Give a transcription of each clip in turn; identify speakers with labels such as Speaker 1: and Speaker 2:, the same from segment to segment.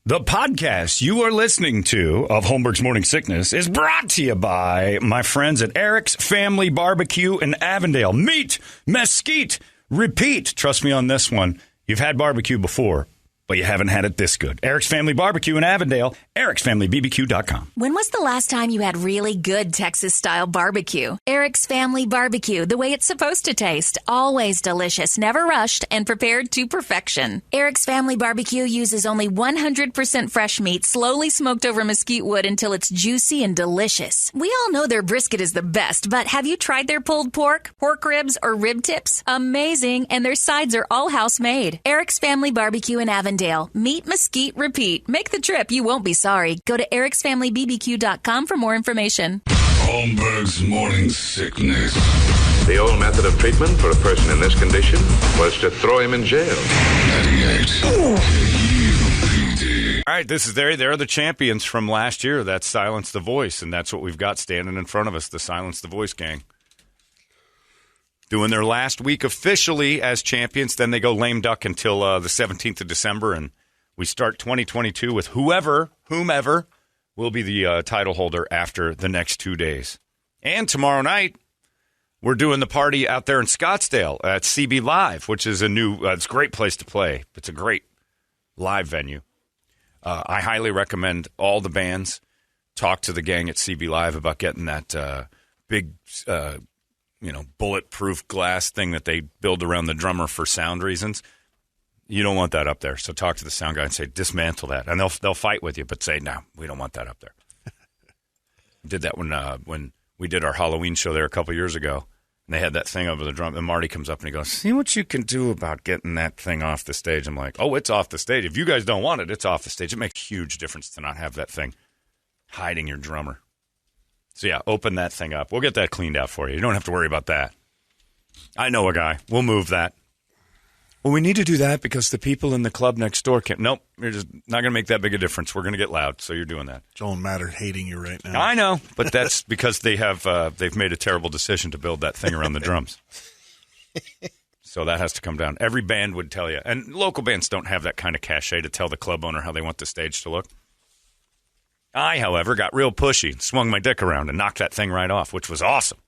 Speaker 1: The podcast you are listening to of Holmberg's Morning Sickness is brought to you by my friends at Eric's Family Barbecue in Avondale. Meet, mesquite, repeat. Trust me on this one. You've had barbecue before, but you haven't had it this good. Eric's Family Barbecue in Avondale, ericsfamilybbq.com.
Speaker 2: When was the last time you had really good Texas-style barbecue? Eric's Family Barbecue, the way it's supposed to taste. Always delicious, never rushed, and prepared to perfection. Eric's Family Barbecue uses only 100% fresh meat, slowly smoked over mesquite wood until it's juicy and delicious. We all know their brisket is the best, but have you tried their pulled pork ribs, or rib tips? Amazing, and their sides are all house-made. Eric's Family Barbecue in Avondale. Meet, mesquite, repeat. Make the trip. You won't be sorry. Go to ericsfamilybbq.com for more information.
Speaker 3: Holmberg's Morning Sickness.
Speaker 4: The old method of treatment for a person in this condition was to throw him in jail.
Speaker 3: 98.
Speaker 1: All right, this is they're the champions from last year. That's Silence the Voice, and that's what we've got standing in front of us, the Silence the Voice gang. Doing their last week officially as champions. Then they go lame duck until the 17th of December, and we start 2022 with whomever will be the title holder after the next 2 days. And tomorrow night, we're doing the party out there in Scottsdale at CB Live, which is a new, it's a great place to play. It's a great live venue. I highly recommend all the bands talk to the gang at CB Live about getting that big bulletproof glass thing that they build around the drummer for sound reasons. You don't want that up there. So talk to the sound guy and say, dismantle that. And they'll fight with you, but say, no, we don't want that up there. Did that when we did our Halloween show there a couple years ago. And they had that thing over the drum. And Marty comes up and he goes, see what you can do about getting that thing off the stage. I'm like, oh, it's off the stage. If you guys don't want it, it's off the stage. It makes a huge difference to not have that thing hiding your drummer. So, yeah, open that thing up. We'll get that cleaned out for you. You don't have to worry about that. I know a guy. We'll move that. Well, we need to do that because the people in the club next door can't. Nope, you're just not going to make that big a difference. We're going to get loud, so you're doing that.
Speaker 5: Joel and Matt are hating you right now.
Speaker 1: I know, but that's because they've made a terrible decision to build that thing around the drums. So that has to come down. Every band would tell you. And local bands don't have that kind of cachet to tell the club owner how they want the stage to look. I, however, got real pushy, swung my dick around, and knocked that thing right off, which was awesome.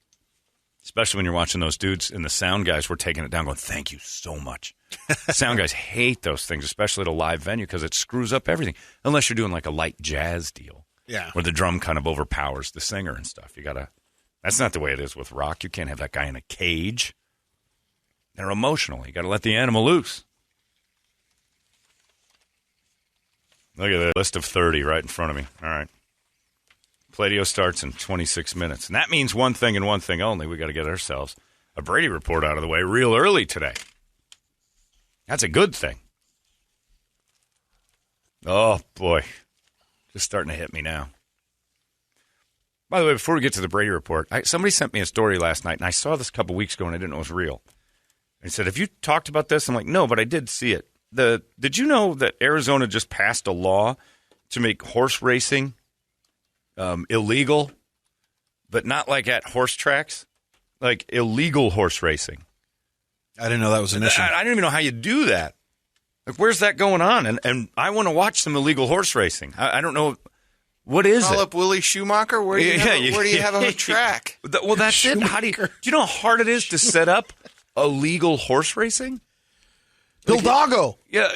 Speaker 1: Especially when you're watching those dudes and the sound guys were taking it down going, thank you so much. Sound guys hate those things, especially at a live venue, because it screws up everything. Unless you're doing like a light jazz deal.
Speaker 5: Yeah.
Speaker 1: Where the drum kind of overpowers the singer and stuff. That's not the way it is with rock. You can't have that guy in a cage. They're emotional. You got to let the animal loose. Look at the list of 30 right in front of me. All right. Pladio starts in 26 minutes. And that means one thing and one thing only. We got to get ourselves a Brady report out of the way real early today. That's a good thing. Oh, boy. Just starting to hit me now. By the way, before we get to the Brady report, somebody sent me a story last night, and I saw this a couple weeks ago, and I didn't know it was real. And said, have you talked about this? I'm like, no, but I did see it. Did you know that Arizona just passed a law to make horse racing illegal, but not like at horse tracks? Like illegal horse racing.
Speaker 5: I didn't know that was an issue.
Speaker 1: I don't even know how you do that. Like, where's that going on? And I want to watch some illegal horse racing. I don't know. What is
Speaker 6: Call
Speaker 1: it?
Speaker 6: up Willie Schumacher? Where do you have a track?
Speaker 1: Well, that's it. Do you know how hard it is to set up illegal horse racing?
Speaker 5: Hidalgo.
Speaker 1: Yeah.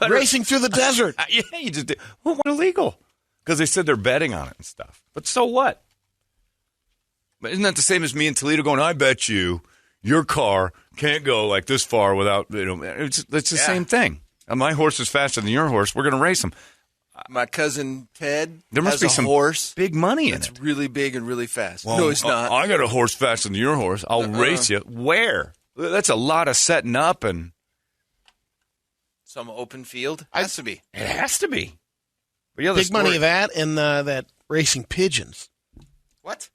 Speaker 5: Racing through the desert.
Speaker 1: Yeah, you just did. Well, why illegal? Because they said they're betting on it and stuff. But so what? But isn't that the same as me in Toledo going, I bet you your car can't go like this far without, it's the same thing. My horse is faster than your horse. We're going to race them.
Speaker 6: My cousin Ted
Speaker 1: there must
Speaker 6: has
Speaker 1: be
Speaker 6: a
Speaker 1: some
Speaker 6: horse
Speaker 1: big money in
Speaker 6: it's
Speaker 1: it.
Speaker 6: really big and really fast.
Speaker 1: Well,
Speaker 6: no, it's not.
Speaker 1: I got a horse faster than your horse. I'll race you. Where? That's a lot of setting up and...
Speaker 6: Some open field? Has to be.
Speaker 1: It has to be. But yeah,
Speaker 7: big money of that and that racing pigeons.
Speaker 6: What?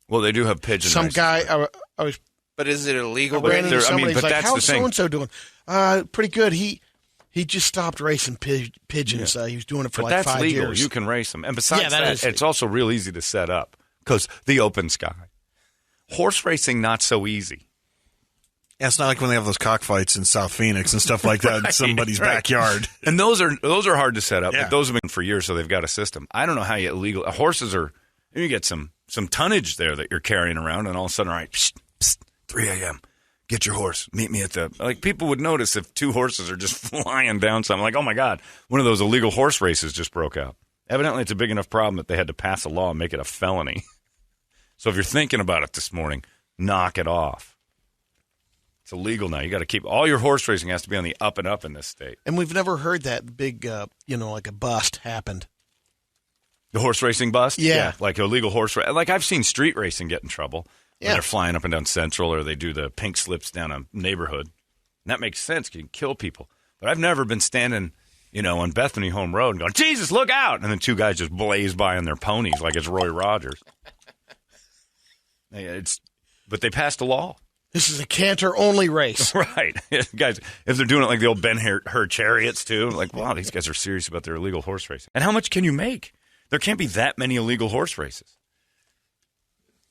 Speaker 1: Well, they do have pigeon
Speaker 7: Some
Speaker 1: races.
Speaker 7: guy, I was...
Speaker 6: But is it illegal?
Speaker 7: I ran into
Speaker 1: I mean,
Speaker 7: somebody,
Speaker 1: but
Speaker 7: like,
Speaker 1: that's the
Speaker 7: how's
Speaker 1: thing.
Speaker 7: so-and-so doing? Pretty good. He just stopped racing pigeons. He was doing it for
Speaker 1: but
Speaker 7: like
Speaker 1: that's
Speaker 7: 5
Speaker 1: legal.
Speaker 7: years.
Speaker 1: You can race them. And besides
Speaker 7: that
Speaker 1: that,
Speaker 7: is
Speaker 1: it's also real easy to set up because the open sky. Horse racing, not so easy.
Speaker 5: Yeah, it's not like when they have those cockfights in South Phoenix and stuff like that in somebody's backyard.
Speaker 1: And those are hard to set up.
Speaker 5: Yeah.
Speaker 1: But those have been for years, so they've got a system. I don't know how you illegal horses are. You get some tonnage there that you're carrying around, and all of a sudden, all right, psst, psst, 3 a.m. Get your horse. Meet me at the people would notice if 2 horses are just flying down something. Like, oh my God, one of those illegal horse races just broke out. Evidently, it's a big enough problem that they had to pass a law and make it a felony. So if you're thinking about it this morning, knock it off. It's illegal now. You got to keep all your horse racing has to be on the up and up in this state.
Speaker 7: And we've never heard that big, like a bust happened.
Speaker 1: The horse racing bust?
Speaker 7: Yeah.
Speaker 1: Like illegal horse racing. Like I've seen street racing get in trouble.
Speaker 7: Yeah.
Speaker 1: When they're flying up and down Central or they do the pink slips down a neighborhood. And that makes sense. You can kill people. But I've never been standing, on Bethany Home Road and going, Jesus, look out. And then 2 guys just blaze by on their ponies like it's Roy Rogers. But they passed a law.
Speaker 7: This is a canter-only race.
Speaker 1: Right. Guys, if they're doing it like the old Ben-Hur chariots, too, like, wow, these guys are serious about their illegal horse racing. And how much can you make? There can't be that many illegal horse races.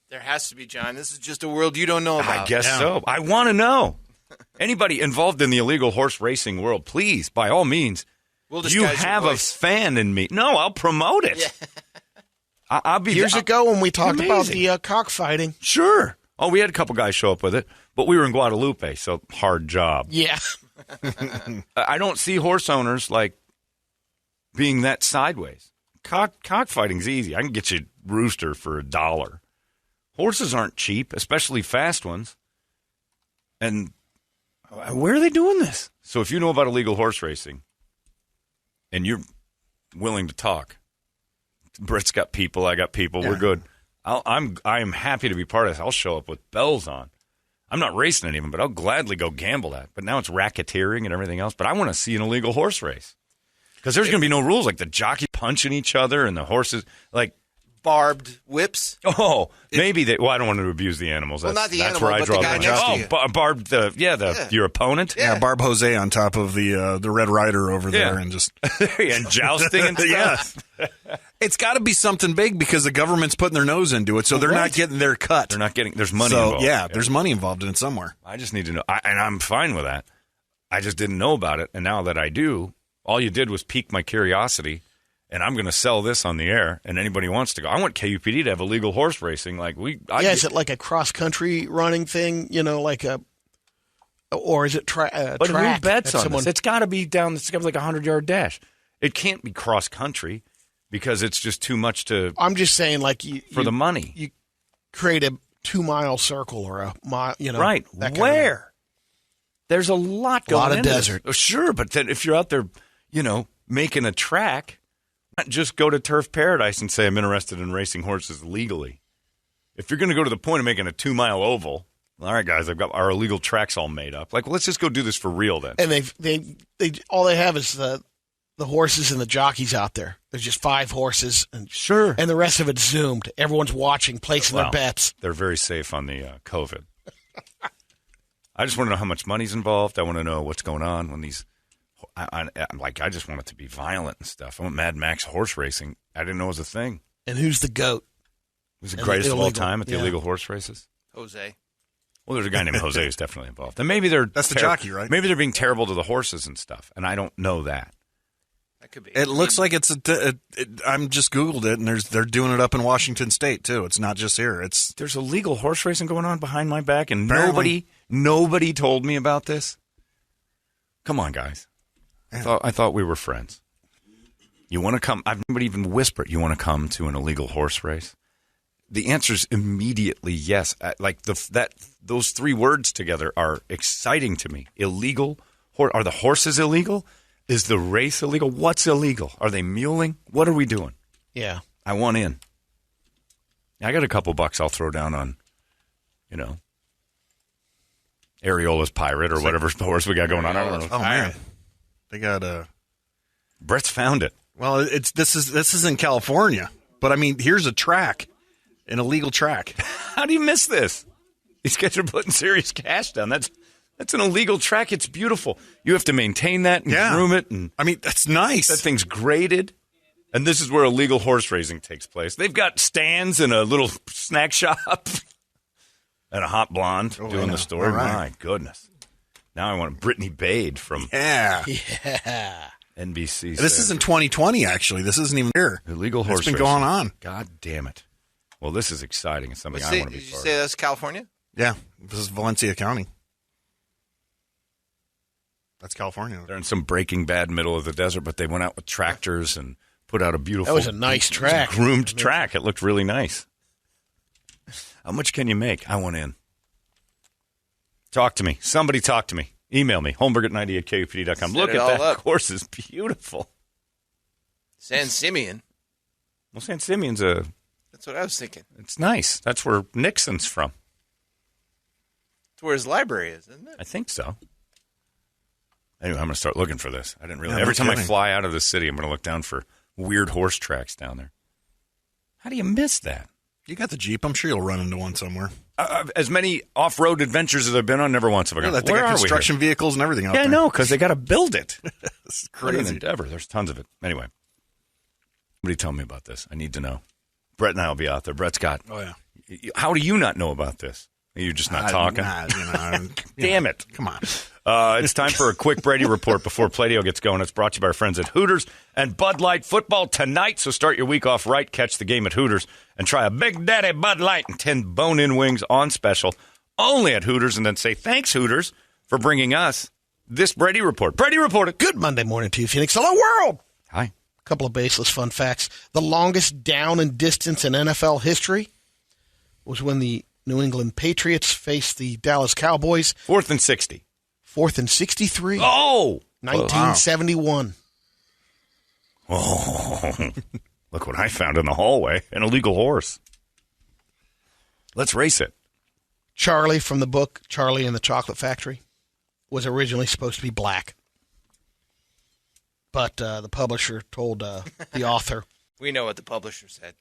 Speaker 6: There has to be, John. This is just a world you don't know about.
Speaker 1: I guess so. I want to know. Anybody involved in the illegal horse racing world, please, by all means, you have a fan in me. No, I'll promote it. Yeah. I'll be
Speaker 7: Years ago when we talked about the cockfighting.
Speaker 1: Sure. Oh, we had a couple guys show up with it, but we were in Guadalupe, so hard job.
Speaker 7: Yeah.
Speaker 1: I don't see horse owners like being that sideways. Cockfighting's easy. I can get you rooster for $1. Horses aren't cheap, especially fast ones. And where are they doing this? So if you know about illegal horse racing and you're willing to talk, Brett's got people, I got people, we're good. I am happy to be part of this. I'll show up with bells on. I'm not racing any of them, but I'll gladly go gamble that. But now it's racketeering and everything else. But I want to see an illegal horse race. Because there's going to be no rules, like the jockey punching each other and the horses, like
Speaker 6: barbed whips.
Speaker 1: Oh, maybe they. Well, I don't want to abuse the animals.
Speaker 6: Well, not the
Speaker 1: that's
Speaker 6: animal,
Speaker 1: where I
Speaker 6: but
Speaker 1: draw
Speaker 6: the guy
Speaker 1: line.
Speaker 6: next to you.
Speaker 1: Barbed. Your opponent.
Speaker 5: Yeah, Barb Jose on top of the Red Rider over there, and just
Speaker 1: and jousting and stuff.
Speaker 5: Yeah. It's got to be something big because the government's putting their nose into it, so they're not getting their cut.
Speaker 1: They're not getting. There's money involved.
Speaker 5: Yeah, there's money involved in it somewhere.
Speaker 1: I just need to know, and I'm fine with that. I just didn't know about it, and now that I do, all you did was pique my curiosity. And I'm going to sell this on the air, and anybody wants to go. I want KUPD to have illegal horse racing.
Speaker 7: Is it like a cross-country running thing, or is it track?
Speaker 1: But who bets on this? It's got to be down, it's got to be like a 100-yard dash. It can't be cross-country because it's just too much to.
Speaker 7: I'm just saying,
Speaker 1: for the money.
Speaker 7: You create a 2-mile circle or a mile,
Speaker 1: Right. Where? There's a lot going on.
Speaker 7: A lot of desert.
Speaker 1: Oh, sure, but then if you're out there, making a track. Not just go to Turf Paradise and say, I'm interested in racing horses legally. If you're going to go to the point of making a 2-mile oval, all right, guys, I've got our illegal tracks all made up. Let's just go do this for real then.
Speaker 7: And they all they have is the horses and the jockeys out there. There's just 5 horses. And
Speaker 1: sure.
Speaker 7: And the rest of it's zoomed. Everyone's watching, placing their bets.
Speaker 1: They're very safe on the COVID. I just want to know how much money's involved. I want to know what's going on when these... I just want it to be violent and stuff. I want Mad Max horse racing. I didn't know it was a thing.
Speaker 7: And who's the GOAT?
Speaker 1: Who's the greatest of all time at the illegal horse races?
Speaker 6: Jose.
Speaker 1: Well, there's a guy named Jose who's definitely involved. And maybe
Speaker 5: that's the jockey, right?
Speaker 1: Maybe they're being terrible to the horses and stuff, and I don't know that.
Speaker 6: That could be.
Speaker 5: It looks like it's I'm just Googled it, and they're doing it up in Washington State too. It's not just here.
Speaker 1: There's illegal horse racing going on behind my back, and nobody told me about this. Come on, guys. I thought we were friends. You want to come? I've never even whispered. You want to come to an illegal horse race? The answer is immediately yes. Those 3 words together are exciting to me. Illegal. Are the horses illegal? Is the race illegal? What's illegal? Are they muling? What are we doing?
Speaker 7: Yeah,
Speaker 1: I want in. I got a couple bucks I'll throw down on, Areola's Pirate or whatever horse we got going on. I don't know.
Speaker 5: Oh man. They got
Speaker 1: Brett's found it.
Speaker 5: Well, this is in California, but I mean, here's a track, an illegal track.
Speaker 1: How do you miss this? These guys are putting serious cash down. That's an illegal track. It's beautiful. You have to maintain that and groom it, and
Speaker 5: I mean, that's nice.
Speaker 1: That thing's graded, and this is where illegal horse racing takes place. They've got stands and a little snack shop. And a hot blonde doing the story.
Speaker 5: All right.
Speaker 1: My goodness. Now I want Brittany Bade from NBC.
Speaker 5: This isn't 2020, actually. This isn't even here.
Speaker 1: Illegal horse
Speaker 5: It's been
Speaker 1: racing.
Speaker 5: going on.
Speaker 1: God damn it. Well, this is exciting. It's something I want to be
Speaker 6: Did you
Speaker 1: part
Speaker 6: say
Speaker 1: of.
Speaker 6: that's California?
Speaker 5: Yeah, this is Valencia County. That's California.
Speaker 1: They're in some Breaking Bad middle of the desert, but they went out with tractors and put out a beautiful...
Speaker 7: That was a nice track.
Speaker 1: Groomed track. It looked really nice. How much can you make? I want in. Talk to me. Somebody talk to me. Email me. Holmberg@98kupd.com.
Speaker 6: Set
Speaker 1: Look
Speaker 6: it
Speaker 1: at
Speaker 6: all
Speaker 1: that
Speaker 6: up.
Speaker 1: course. It's beautiful.
Speaker 6: San Simeon.
Speaker 1: Well, San Simeon's
Speaker 6: That's what I was thinking.
Speaker 1: it's nice. That's where Nixon's from.
Speaker 6: That's where his library is, isn't it?
Speaker 1: I think so. Anyway, I'm going to start looking for this. I didn't really.
Speaker 5: Yeah,
Speaker 1: Every
Speaker 5: no
Speaker 1: time I
Speaker 5: kidding.
Speaker 1: fly out of the city, I'm going to look down for weird horse tracks down there. How do you miss that?
Speaker 5: You got the Jeep. I'm sure you'll run into one somewhere.
Speaker 1: As many off-road adventures as I've been on, never once have I gone,
Speaker 5: They
Speaker 1: where
Speaker 5: got
Speaker 1: are we
Speaker 5: construction vehicles and everything out
Speaker 1: here? Yeah, I
Speaker 5: there.
Speaker 1: know, because they got to build it.
Speaker 5: This is
Speaker 1: What an
Speaker 5: crazy.
Speaker 1: endeavor. There's tons of it. Anyway, somebody tell me about this. I need to know. Brett and I will be out there. Brett's got...
Speaker 5: Oh, yeah.
Speaker 1: How do you not know about this? Are you just not talking? Damn it.
Speaker 5: Come on.
Speaker 1: It's time for a quick Brady report before Play-Doh gets going. It's brought to you by our friends at Hooters and Bud Light. Football tonight, so start your week off right. Catch the game at Hooters and try a Big Daddy Bud Light and 10 bone-in wings on special only at Hooters. And then say thanks, Hooters, for bringing us this Brady report. Brady report.
Speaker 7: Good Monday morning to you, Phoenix. Hello, world.
Speaker 1: Hi.
Speaker 7: Couple of baseless fun facts. The longest down and distance in NFL history was when the New England Patriots faced the Dallas Cowboys.
Speaker 1: 4th and 60.
Speaker 7: 4th and 63.
Speaker 1: Oh!
Speaker 7: 1971.
Speaker 1: Oh, look what I found in the hallway. An illegal horse. Let's race it.
Speaker 7: Charlie from the book Charlie and the Chocolate Factory was originally supposed to be black. But the publisher told the author,
Speaker 6: We know what the publisher said.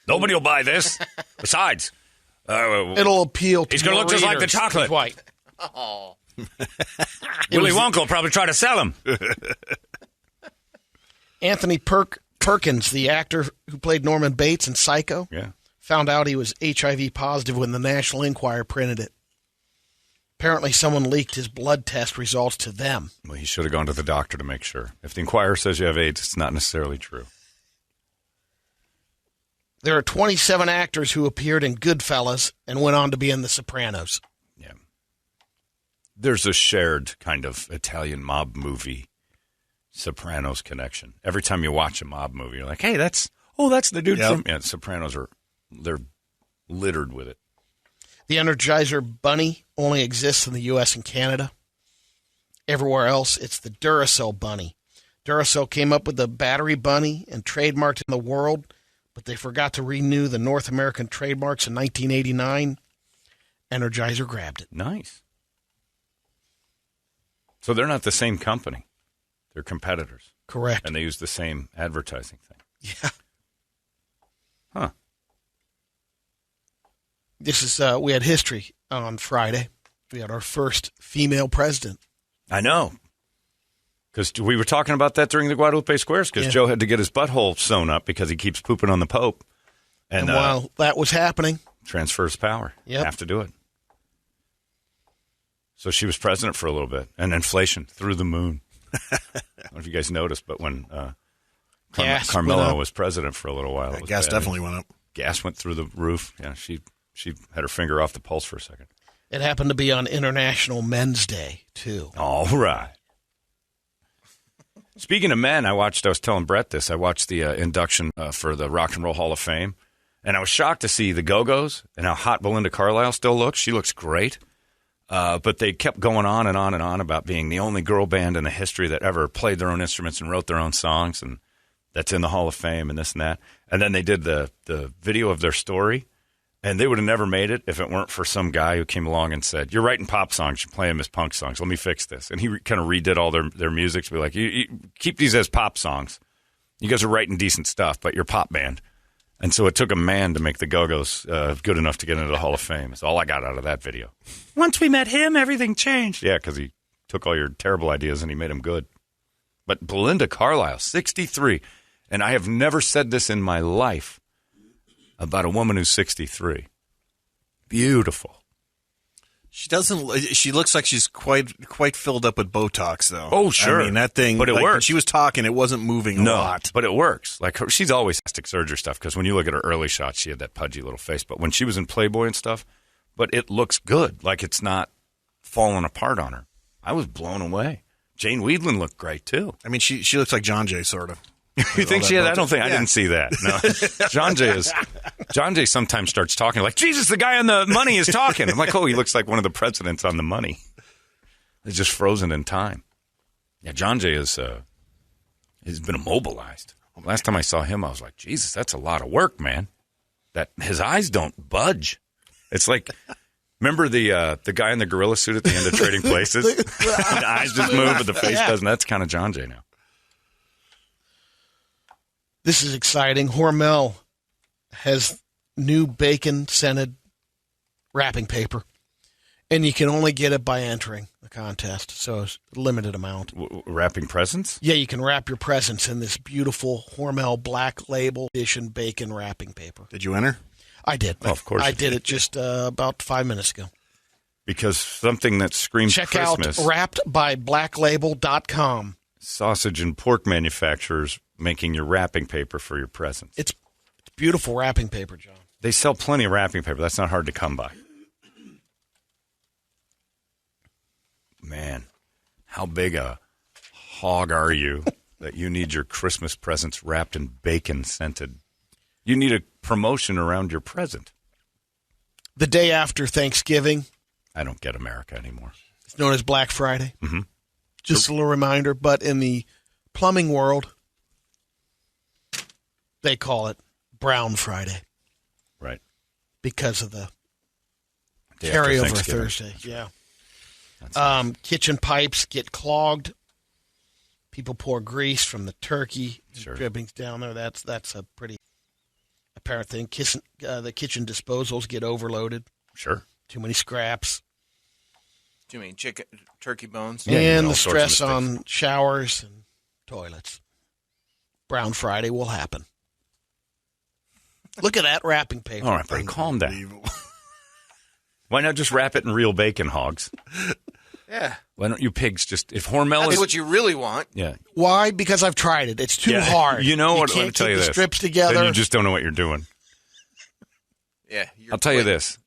Speaker 1: Nobody will buy this. Besides,
Speaker 7: it'll appeal to
Speaker 1: he's going to
Speaker 7: more
Speaker 1: look just like the
Speaker 7: readers.
Speaker 1: chocolate.
Speaker 7: He's white.
Speaker 6: Oh.
Speaker 1: Willy Wonka will probably try to sell him.
Speaker 7: Anthony Perkins, the actor who played Norman Bates in Psycho,
Speaker 1: Yeah.
Speaker 7: found out he was HIV positive when the National Enquirer printed it. Apparently, someone leaked his blood test results to them.
Speaker 1: Well, he should have gone to the doctor to make sure. If the Inquirer says you have AIDS, it's not necessarily true.
Speaker 7: There are 27 actors who appeared in Goodfellas and went on to be in The Sopranos.
Speaker 1: Yeah. There's a shared kind of Italian mob movie Sopranos connection. Every time you watch a mob movie, you're like, hey, that's the dude
Speaker 5: Yep.
Speaker 1: from... Yeah, Sopranos they're littered with it.
Speaker 7: The Energizer Bunny only exists in the U.S. and Canada. Everywhere else, it's the Duracell Bunny. Duracell came up with the Battery Bunny and trademarked it in the world, but they forgot to renew the North American trademarks in 1989. Energizer grabbed it.
Speaker 1: Nice. So they're not the same company. They're competitors.
Speaker 7: Correct.
Speaker 1: And they use the same advertising thing.
Speaker 7: Yeah.
Speaker 1: Huh.
Speaker 7: This is, we had history on Friday. We had our first female president.
Speaker 1: I know. Because we were talking about that during the Guadalupe Squares because
Speaker 7: Yeah.
Speaker 1: Joe had to get his butthole sewn up because he keeps pooping on the Pope.
Speaker 7: And while that was happening,
Speaker 1: transfers power.
Speaker 7: Yep.
Speaker 1: Have to do it. So she was president for a little bit. And inflation through the moon. I don't know if you guys noticed, but when
Speaker 7: Gas
Speaker 1: Carmelo
Speaker 7: went up.
Speaker 1: was president for a little while, it was
Speaker 5: Gas
Speaker 1: bad.
Speaker 5: definitely went up.
Speaker 1: Gas went through the roof. Yeah, she had her finger off the pulse for a second.
Speaker 7: it happened to be on International Men's Day, too.
Speaker 1: All right. Speaking of men, I was telling Brett this. I watched the induction for the Rock and Roll Hall of Fame, and I was shocked to see the Go-Go's and how hot Belinda Carlisle still looks. She looks great. But they kept going on and on and on about being the only girl band in the history that ever played their own instruments and wrote their own songs, and that's in the Hall of Fame and this and that. And then they did the video of their story, and they would have never made it if it weren't for some guy who came along and said, you're writing pop songs, you're playing them as punk songs. Let me fix this. And he kind of redid all their music to be like, you keep these as pop songs. You guys are writing decent stuff, but you're a pop band. And so it took a man to make the Go-Go's good enough to get into the Hall of Fame. That's all I got out of that video. Once we met him, everything changed. Yeah, because he took all your terrible ideas and he made them good. But Belinda Carlisle, 63. And I have never said this in my life about a woman who's 63. Beautiful.
Speaker 5: She doesn't. She looks like she's quite filled up with Botox, though.
Speaker 1: Oh, sure.
Speaker 5: I mean, that thing.
Speaker 1: But it
Speaker 5: like,
Speaker 1: works.
Speaker 5: When she was talking, it wasn't moving a lot.
Speaker 1: But it works. Like she's always plastic surgery stuff because when you look at her early shots, she had that pudgy little face. But when she was in Playboy and stuff, but it looks good. Like it's not falling apart on her. I was blown away. Jane Weedland looked great too.
Speaker 5: I mean, she looks like John Jay, sort of.
Speaker 1: You think she had? I don't think. I didn't see that. No, John Jay sometimes starts talking like, Jesus, the guy on the money is talking. I'm like, oh, he looks like one of the presidents on the money. It's just frozen in time. Yeah, John Jay has been immobilized. Last time I saw him, I was like, Jesus, that's a lot of work, man. That his eyes don't budge. It's like, remember the guy in the gorilla suit at the end of Trading Places? The eyes just move, but the face doesn't. That's kind of John Jay now.
Speaker 7: This is exciting. Hormel has new bacon-scented wrapping paper, and you can only get it by entering the contest, so it's a limited amount.
Speaker 1: Wrapping presents?
Speaker 7: Yeah, you can wrap your presents in this beautiful Hormel Black Label Edition bacon wrapping paper.
Speaker 5: Did you enter?
Speaker 7: I did.
Speaker 1: Oh, of course
Speaker 7: I
Speaker 1: you
Speaker 7: did it just about 5 minutes ago.
Speaker 1: Because something that screams
Speaker 7: Check
Speaker 1: Christmas.
Speaker 7: out wrappedbyblacklabel.com.
Speaker 1: Sausage and pork manufacturers making your wrapping paper for your presents.
Speaker 7: It's beautiful wrapping paper, John.
Speaker 1: They sell plenty of wrapping paper. That's not hard to come by. Man, how big a hog are you that you need your Christmas presents wrapped in bacon scented? You need a promotion around your present.
Speaker 7: The day after Thanksgiving.
Speaker 1: I don't get America anymore.
Speaker 7: It's known as Black Friday.
Speaker 1: Mm-hmm.
Speaker 7: Just a little reminder, but in the plumbing world, they call it Brown Friday.
Speaker 1: Right.
Speaker 7: Because of the
Speaker 1: Day after
Speaker 7: carryover
Speaker 1: Thanksgiving.
Speaker 7: Thursday. Yeah. Kitchen pipes get clogged. People pour grease from the turkey drippings down there. That's a pretty apparent thing. The kitchen disposals get overloaded.
Speaker 1: Sure.
Speaker 7: Too many scraps.
Speaker 6: Too many turkey bones.
Speaker 1: Yeah,
Speaker 7: and
Speaker 1: all
Speaker 7: the
Speaker 1: sorts of
Speaker 7: stress on showers and toilets. Brown Friday will happen. Look at that wrapping paper.
Speaker 1: All right, buddy, calm down. Why not just wrap it in real bacon, hogs?
Speaker 6: Yeah.
Speaker 1: Why don't you pigs just, if Hormel
Speaker 6: That's
Speaker 1: is...
Speaker 6: what you really want.
Speaker 1: Yeah.
Speaker 7: Why? Because I've tried it. It's too hard.
Speaker 1: You know what?
Speaker 7: You
Speaker 1: Let me
Speaker 7: can't
Speaker 1: tell
Speaker 7: keep
Speaker 1: you
Speaker 7: the
Speaker 1: this.
Speaker 7: strips together.
Speaker 1: Then you just don't know what you're doing.
Speaker 6: Yeah.
Speaker 1: I'll tell you this.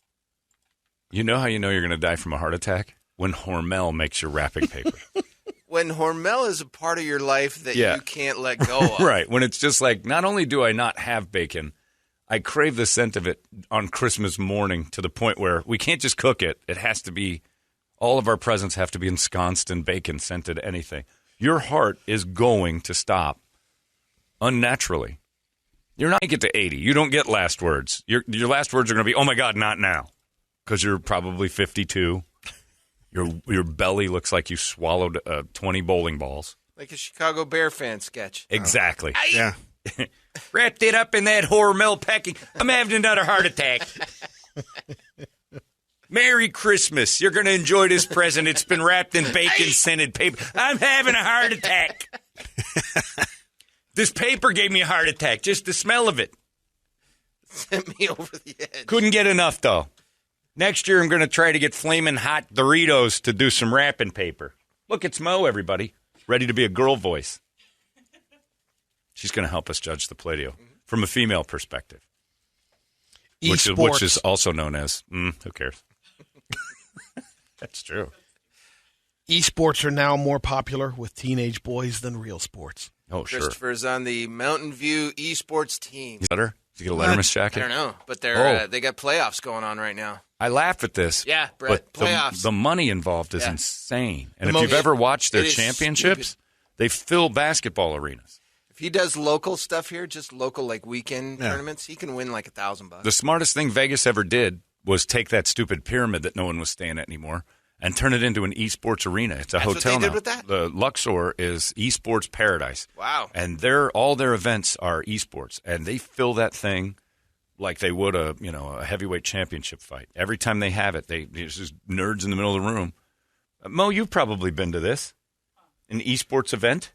Speaker 1: You know how you know you're going to die from a heart attack? When Hormel makes your wrapping paper.
Speaker 6: When Hormel is a part of your life that
Speaker 1: Yeah.
Speaker 6: you can't let go of.
Speaker 1: Right. When it's just like, not only do I not have bacon, I crave the scent of it on Christmas morning to the point where we can't just cook it. It has to be, all of our presents have to be ensconced in bacon scented anything. Your heart is going to stop unnaturally. You're not going to get to 80. You don't get last words. Your last words are going to be, oh my God, not now. Because you're probably 52. Your belly looks like you swallowed 20 bowling balls.
Speaker 6: Like a Chicago Bear fan sketch.
Speaker 1: Exactly.
Speaker 5: Yeah.
Speaker 1: Wrapped it up in that Hormel packing. I'm having another heart attack. Merry Christmas. You're going to enjoy this present. It's been wrapped in bacon-scented paper. I'm having a heart attack. This paper gave me a heart attack, just the smell of it.
Speaker 6: Sent me over the edge.
Speaker 1: Couldn't get enough, though. Next year, I'm going to try to get flaming hot Doritos to do some wrapping paper. Look, it's Mo, everybody. Ready to be a girl voice. She's going to help us judge the Play-Doh from a female perspective. Which is also known as, who cares? That's true.
Speaker 7: Esports are now more popular with teenage boys than real sports.
Speaker 1: Oh, sure.
Speaker 6: Christopher's on the Mountain View esports team.
Speaker 1: Letter? Did you get a Letterman's jacket?
Speaker 6: I don't know, but they got playoffs going on right now.
Speaker 1: I laugh at this.
Speaker 6: Yeah, Brett,
Speaker 1: but
Speaker 6: playoffs.
Speaker 1: The money involved is insane. And
Speaker 6: The
Speaker 1: if you've ever watched their
Speaker 6: it is
Speaker 1: championships,
Speaker 6: stupid.
Speaker 1: they fill basketball arenas.
Speaker 6: If he does local stuff here, just local like weekend tournaments, he can win like $1,000.
Speaker 1: The smartest thing Vegas ever did was take that stupid pyramid that no one was staying at anymore and turn it into an esports arena. It's a
Speaker 6: That's
Speaker 1: hotel
Speaker 6: what they
Speaker 1: now.
Speaker 6: did with that?
Speaker 1: The Luxor is esports paradise.
Speaker 6: Wow.
Speaker 1: And all their events are esports, and they fill that thing like they would a heavyweight championship fight. Every time they have it, there's just nerds in the middle of the room. Mo, you've probably been to this, an esports event.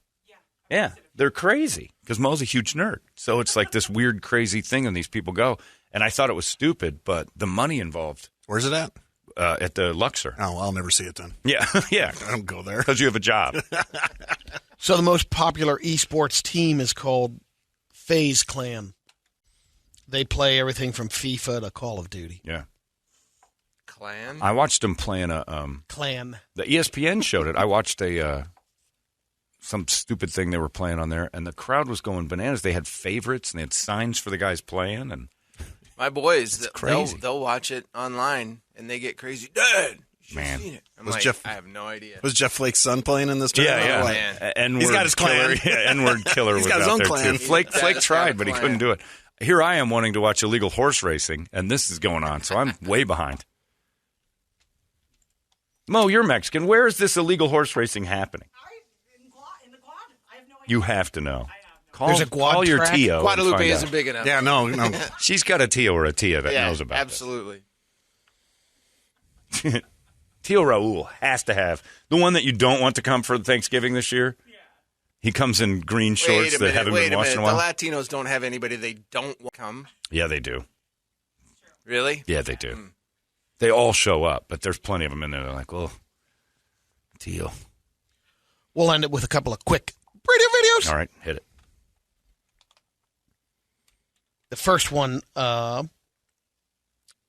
Speaker 1: Yeah, they're crazy because Mo's a huge nerd. So it's like this weird, crazy thing, and these people go. And I thought it was stupid, but the money involved.
Speaker 5: Where's it at?
Speaker 1: at the Luxor.
Speaker 5: Oh, I'll never see it then.
Speaker 1: Yeah, yeah.
Speaker 5: I don't go there.
Speaker 1: Because you have a job.
Speaker 7: So the most popular esports team is called FaZe Clan. They play everything from FIFA to Call of Duty.
Speaker 1: Yeah.
Speaker 6: Clan?
Speaker 1: I watched them playing a...
Speaker 7: Clan.
Speaker 1: The ESPN showed it. I watched some stupid thing they were playing on there, and the crowd was going bananas. They had favorites, and they had signs for the guys playing. And
Speaker 6: my boys,
Speaker 1: crazy.
Speaker 6: They'll watch it online, and they get crazy. Dad, you
Speaker 1: Man.
Speaker 6: seen it. I'm
Speaker 5: Was
Speaker 6: like,
Speaker 5: Jeff-
Speaker 6: I have no idea.
Speaker 5: Was Jeff Flake's son playing in this tournament?
Speaker 1: Yeah, yeah.
Speaker 6: man.
Speaker 1: N-word
Speaker 5: He's got his clan.
Speaker 1: killer. Yeah, N-word killer
Speaker 5: He's
Speaker 1: was
Speaker 5: got his
Speaker 1: out
Speaker 5: own
Speaker 1: there,
Speaker 5: clan.
Speaker 1: too. Flake
Speaker 6: He's got
Speaker 1: tried,
Speaker 6: a
Speaker 1: but he
Speaker 6: clan.
Speaker 1: couldn't do it. Here I am wanting to watch illegal horse racing, and this is going on, so I'm way behind. Mo, you're Mexican. Where is this illegal horse racing happening?
Speaker 8: In the quad. I have no idea.
Speaker 1: You have to know. Call,
Speaker 7: There's a quad
Speaker 1: call your
Speaker 7: track?
Speaker 1: Tio. and
Speaker 6: Guadalupe
Speaker 1: find
Speaker 6: isn't
Speaker 1: out.
Speaker 6: big enough.
Speaker 5: Yeah, no.
Speaker 1: She's got a Tio or a Tia that knows about
Speaker 6: absolutely.
Speaker 1: this. Tio Raul has to have the one that you don't want to come for Thanksgiving this year. Yeah. He comes in green shorts that haven't been washed in a while.
Speaker 6: The Latinos don't have anybody they don't want to come.
Speaker 1: Yeah, they do.
Speaker 6: Really?
Speaker 1: Yeah, they do. They all show up, but there's plenty of them in there. They're like, well, Tio.
Speaker 7: We'll end it with a couple of quick radio videos.
Speaker 1: All right, hit it.
Speaker 7: The first one,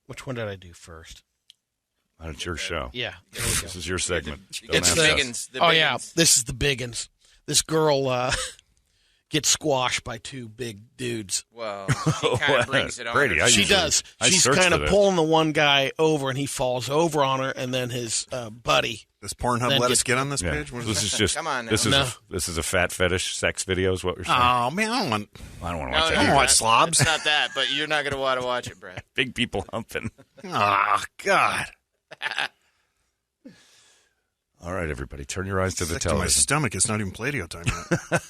Speaker 7: which one did I do first?
Speaker 1: It's your show.
Speaker 7: Yeah. There we go.
Speaker 1: This is your segment.
Speaker 6: It's
Speaker 1: Don't ask us.
Speaker 6: Biggins. The
Speaker 7: Oh,
Speaker 6: Biggins.
Speaker 7: yeah. This is the biggins. This girl gets squashed by two big dudes.
Speaker 6: Well, she kind of brings it on.
Speaker 1: Brady,
Speaker 6: her.
Speaker 1: I
Speaker 7: She
Speaker 1: usually-
Speaker 7: does.
Speaker 1: I
Speaker 7: She's
Speaker 1: search
Speaker 7: kind
Speaker 1: for
Speaker 7: of
Speaker 1: this.
Speaker 7: pulling the one guy over, and he falls over on her, and then his buddy.
Speaker 5: Does Pornhub
Speaker 7: Then
Speaker 5: let
Speaker 7: get-
Speaker 5: us get on this
Speaker 1: Yeah.
Speaker 5: page? What is
Speaker 1: This
Speaker 5: this?
Speaker 1: is just.
Speaker 6: Come on now.
Speaker 1: This is
Speaker 7: No.
Speaker 1: this is a fat fetish sex video. Is what we're saying.
Speaker 5: Oh, man, I don't want
Speaker 1: I don't want to
Speaker 6: No,
Speaker 1: watch
Speaker 6: no,
Speaker 1: that.
Speaker 5: I don't
Speaker 1: either.
Speaker 5: watch slobs.
Speaker 6: It's not that, but you're not going to want to watch it, Brad.
Speaker 1: Big people humping.
Speaker 5: Oh, God.
Speaker 1: All right, everybody, turn your eyes to the
Speaker 5: Sick to my
Speaker 1: television.
Speaker 5: stomach. It's not even Play-Doh time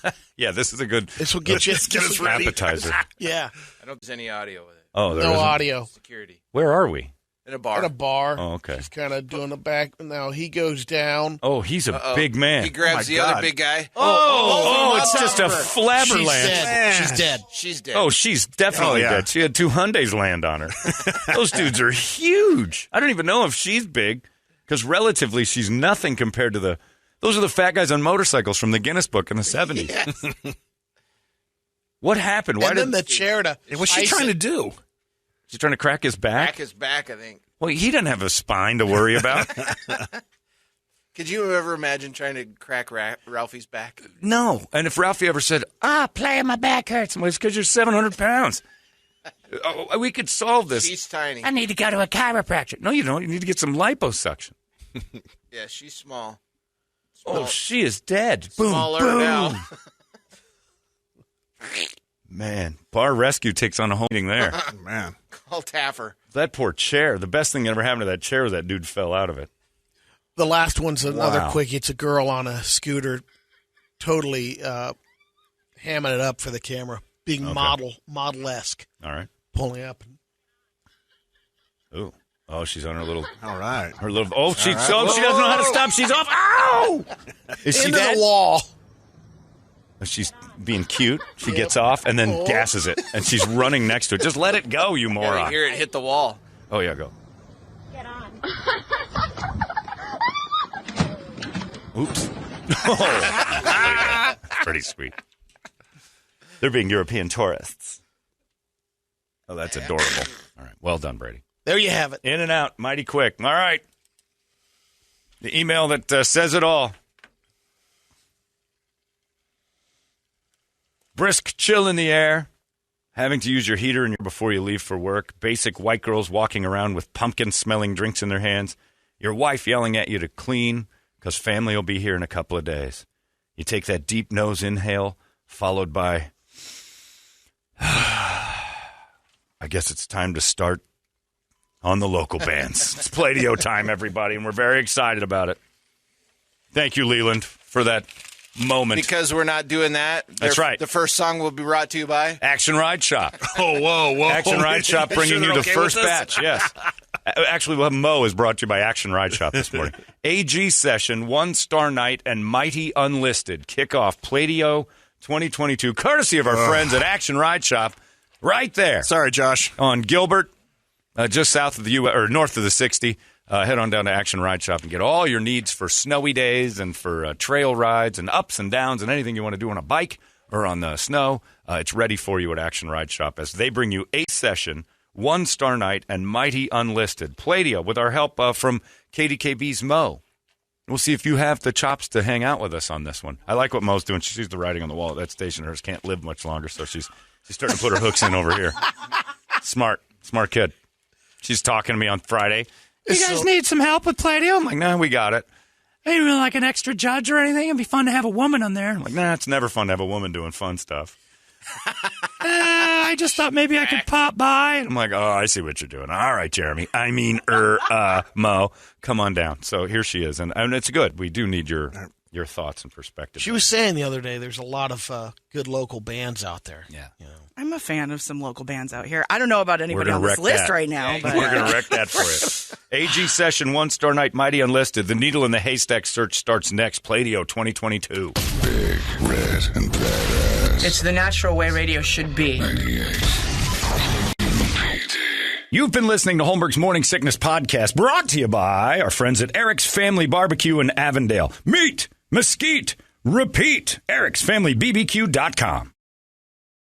Speaker 5: yet.
Speaker 1: Yeah, this is a good
Speaker 7: This will get you.
Speaker 5: get us ready.
Speaker 1: appetizer.
Speaker 7: Yeah.
Speaker 6: I don't think there's any audio with it.
Speaker 1: Oh, there
Speaker 7: No
Speaker 1: isn't?
Speaker 7: audio.
Speaker 6: Security.
Speaker 1: Where are we?
Speaker 6: In a bar.
Speaker 7: At a bar.
Speaker 1: Oh, okay.
Speaker 7: She's kind of doing the back. Now he goes down.
Speaker 1: Oh, he's a
Speaker 6: Uh-oh.
Speaker 1: big man.
Speaker 6: He grabs
Speaker 5: my
Speaker 6: the
Speaker 5: God.
Speaker 6: other big guy.
Speaker 1: Oh, it's just a
Speaker 7: She's
Speaker 1: flabberland.
Speaker 7: dead. She's dead.
Speaker 6: She's dead.
Speaker 1: Oh, she's definitely
Speaker 5: Oh, yeah.
Speaker 1: dead. She had 2 Hyundais land on her. Those dudes are huge. I don't even know if she's big because relatively she's nothing compared to the. Those are the fat guys on motorcycles from the Guinness Book in the 70s. What happened? Why
Speaker 7: And then
Speaker 1: did
Speaker 7: the chair to.
Speaker 5: What's she
Speaker 7: ice
Speaker 5: trying
Speaker 7: it.
Speaker 5: to do?
Speaker 1: she trying to crack his back?
Speaker 6: Back his back, I think.
Speaker 1: Well, he doesn't have a spine to worry about.
Speaker 6: Could you ever imagine trying to crack Ralphie's back?
Speaker 1: No. And if Ralphie ever said, playing my back hurts, well, it's because you're 700 pounds. We could solve this.
Speaker 6: She's tiny.
Speaker 1: I need to go to a chiropractor. No, you don't. You need to get some liposuction.
Speaker 6: Yeah, she's small.
Speaker 1: Oh, she is dead. Boom,
Speaker 6: Smaller
Speaker 1: boom.
Speaker 6: now.
Speaker 1: Man, bar rescue takes on a whole meeting there.
Speaker 5: Man.
Speaker 6: Call Taffer.
Speaker 1: That poor chair. The best thing that ever happened to that chair was that dude fell out of it.
Speaker 7: The last one's another
Speaker 1: Wow.
Speaker 7: quickie. It's a girl on a scooter, totally hamming it up for the camera, being model-esque,
Speaker 1: All right.
Speaker 7: pulling up.
Speaker 1: Ooh. Oh, she's on her little.
Speaker 5: All right.
Speaker 1: Her little. Oh, she doesn't know how to stop. She's off. Ow! Is she
Speaker 7: Into
Speaker 1: dead?
Speaker 7: the wall.
Speaker 1: She's being cute. She gets off and then gasses it, and she's running next to it. Just let it go, you
Speaker 6: Yeah,
Speaker 1: moron.
Speaker 6: they hear it hit the wall.
Speaker 1: Oh yeah, go.
Speaker 8: Get on.
Speaker 1: Oops. Oh. Pretty sweet. They're being European tourists. Oh, that's adorable. All right. Well done, Brady.
Speaker 7: There you have it.
Speaker 1: In and out, mighty quick. All right. The email that says it all. Brisk chill in the air. Having to use your heater before you leave for work. Basic white girls walking around with pumpkin-smelling drinks in their hands. Your wife yelling at you to clean because family will be here in a couple of days. You take that deep nose inhale, followed by, I guess it's time to start on the local bands. It's Play-Doh time, everybody, and we're very excited about it. Thank you, Leland, for that moment.
Speaker 6: Because we're not doing that.
Speaker 1: That's right.
Speaker 6: The first song will be brought to you by
Speaker 1: Action Ride Shop.
Speaker 5: Oh, whoa.
Speaker 1: Action Ride Shop bringing you the first batch. Yes. Actually, Mo is brought to you by Action Ride Shop this morning. AG Session, One Star Night, and Mighty Unlisted. Kickoff Play-Doh 2022, courtesy of our friends at Action Ride Shop, right there.
Speaker 5: Sorry, Josh.
Speaker 1: On Gilbert, just south of the U.S., or north of the 60. head on down to Action Ride Shop and get all your needs for snowy days and for trail rides and ups and downs and anything you want to do on a bike or on the snow. It's ready for you at Action Ride Shop as they bring you A Session, One Star Night, and Mighty Unlisted. Playdia with our help from KDKB's Mo. We'll see if you have the chops to hang out with us on this one. I like what Mo's doing. She sees the writing on the wall. That station hers can't live much longer, so she's starting to put her hooks in over here. Smart kid. She's talking to me on Friday. You guys need some help with Playdia? I'm like, nah, we got it.
Speaker 9: Hey, really like an extra judge or anything? It'd be fun to have a woman on there.
Speaker 1: I'm like, nah, it's never fun to have a woman doing fun stuff.
Speaker 9: I just thought maybe I could pop by.
Speaker 1: I'm like, oh, I see what you're doing. All right, Jeremy. Mo, come on down. So here she is, and it's good. We do need your thoughts and perspective.
Speaker 7: She was saying the other day there's a lot of good local bands out there.
Speaker 1: Yeah.
Speaker 7: You know.
Speaker 10: I'm a fan of some local bands out here. I don't know about anybody on this list right now. But
Speaker 1: we're going to wreck that for you. AG Session, One Star Night, Mighty Unlisted. The Needle in the Haystack search starts next. Playdio 2022.
Speaker 3: Big, red, and badass.
Speaker 10: it's the natural way radio should be.
Speaker 3: 98.
Speaker 1: You've been listening to Holmberg's Morning Sickness Podcast, brought to you by our friends at Eric's Family Barbecue in Avondale. Meet, mesquite, repeat. Eric'sFamilyBBQ.com.